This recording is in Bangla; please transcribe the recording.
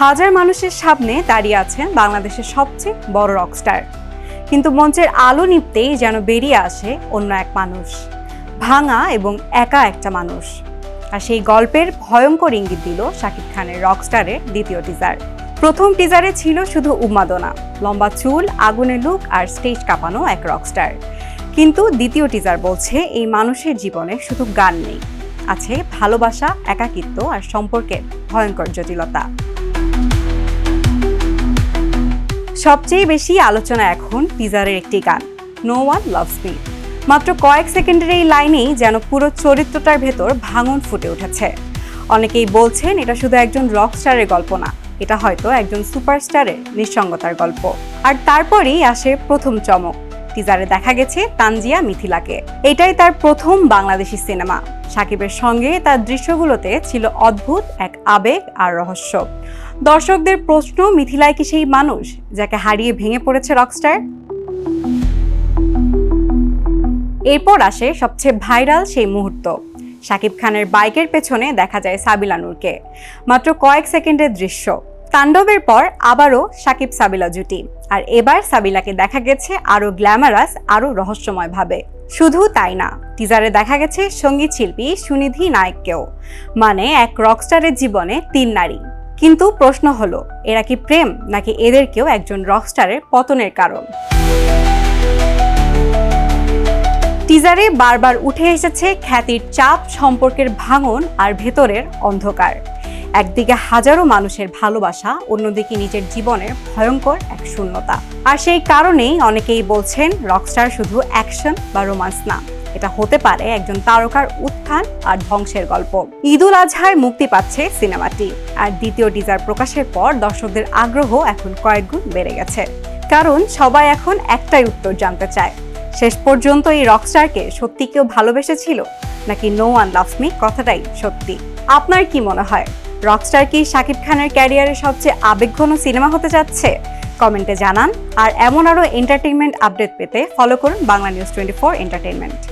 হাজার মানুষের সামনে দাঁড়িয়ে আছেন বাংলাদেশের সবচেয়ে বড় রকস্টার, কিন্তু মঞ্চের আলো নিভতেই যেন বেরিয়ে আসে অন্য এক মানুষ, ভাঙা এবং একা একটা মানুষ। আর সেই গল্পের ভয়ঙ্কর ইঙ্গিত দিল শাকিব খানের রকস্টারের দ্বিতীয় টিজার। প্রথম টিজারে ছিল শুধু উন্মাদনা, লম্বা চুল, আগুনের লুক আর স্টেজ কাঁপানো এক রকস্টার। কিন্তু দ্বিতীয় টিজার বলছে এই মানুষের জীবনে শুধু গান নেই, আছে ভালোবাসা, একাকিত্ব আর সম্পর্কের ভয়ঙ্কর জটিলতা। সবচেয়ে বেশি আলোচনা এখন টিজারের একটি গান, নো ওয়ান লাভস মি। মাত্র কয়েক সেকেন্ডের এই লাইনেই যেন পুরো চরিত্রটার ভেতর ভাঙন ফুটে উঠেছে। অনেকেই বলছেন এটা শুধু একজন রকস্টারের গল্প না, এটা হয়তো একজন সুপারস্টারের নিঃসঙ্গতার গল্প। আর তারপরেই আসে প্রথম চমক। টিজারে দেখা গেছে তানজিয়া মিথিলাকে। এটাই তার প্রথম বাংলাদেশি সিনেমা। শাকিবের সঙ্গে তার দৃশ্যগুলোতে ছিল অদ্ভুত এক আবেগ আর রহস্য। দর্শকদের প্রশ্ন, মিথিলাই কি সেই মানুষ যাকে হারিয়ে ভেঙে পড়েছে রকস্টার? এরপর আসে সবচেয়ে ভাইরাল সেই মুহূর্ত। শাকিব খানের বাইকের পেছনে দেখা যায় সাবিলা নূরকে। মাত্র কয়েক সেকেন্ডের দৃশ্য। তাণ্ডবের পর আবারও শাকিব সাবিলা জুটি, আর এবার সাবিলাকে দেখা গেছে আরো গ্ল্যামারাস, আরো রহস্যময় ভাবে। শুধু তাই না, টিজারে দেখা গেছে সঙ্গীত শিল্পী সুনিধি নায়ককেও। মানে এক রকস্টারের জীবনে 3 নারী। কিন্তু প্রশ্ন হলো, এরা কি প্রেম, নাকি এদেরকেও একজন রকস্টারের পতনের কারণ? টিজারে বারবার উঠে এসেছে খ্যাতির চাপ, সম্পর্কের ভাঙন আর ভেতরের অন্ধকার। একদিকে হাজারো মানুষের ভালোবাসা, অন্যদিকে নিজের জীবনের ভয়ঙ্কর এক শূন্যতা। আর সেই কারণেই অনেকেই বলছেন রকস্টার শুধু অ্যাকশন বা রোমান্স না, এটা হতে পারে একজন তারকার উত্থান আর ধ্বংসের গল্প। ঈদুল আজহায় মুক্তি পাচ্ছে সিনেমাটি, আর দ্বিতীয় টিজার প্রকাশের পর দর্শকদের আগ্রহ এখন কয়েকগুণ বেড়ে গেছে। কারণ সবাই এখন একটাই উত্তর জানতে চায়, শেষ পর্যন্ত এই রকস্টারকে সত্যি কেউ ভালোবেসেছিল, নাকি নো ওয়ান লাভস মি কথাটাই সত্যি? আপনার কি মনে হয়, রকস্টার কি শাকিব খানের ক্যারিয়ারের সবচেয়ে আবেগঘন সিনেমা হতে যাচ্ছে? কমেন্টে জানান। আর এমন আরো এন্টারটেইনমেন্ট আপডেট পেতে ফলো করুন বাংলা নিউজ 24 এন্টারটেইনমেন্ট।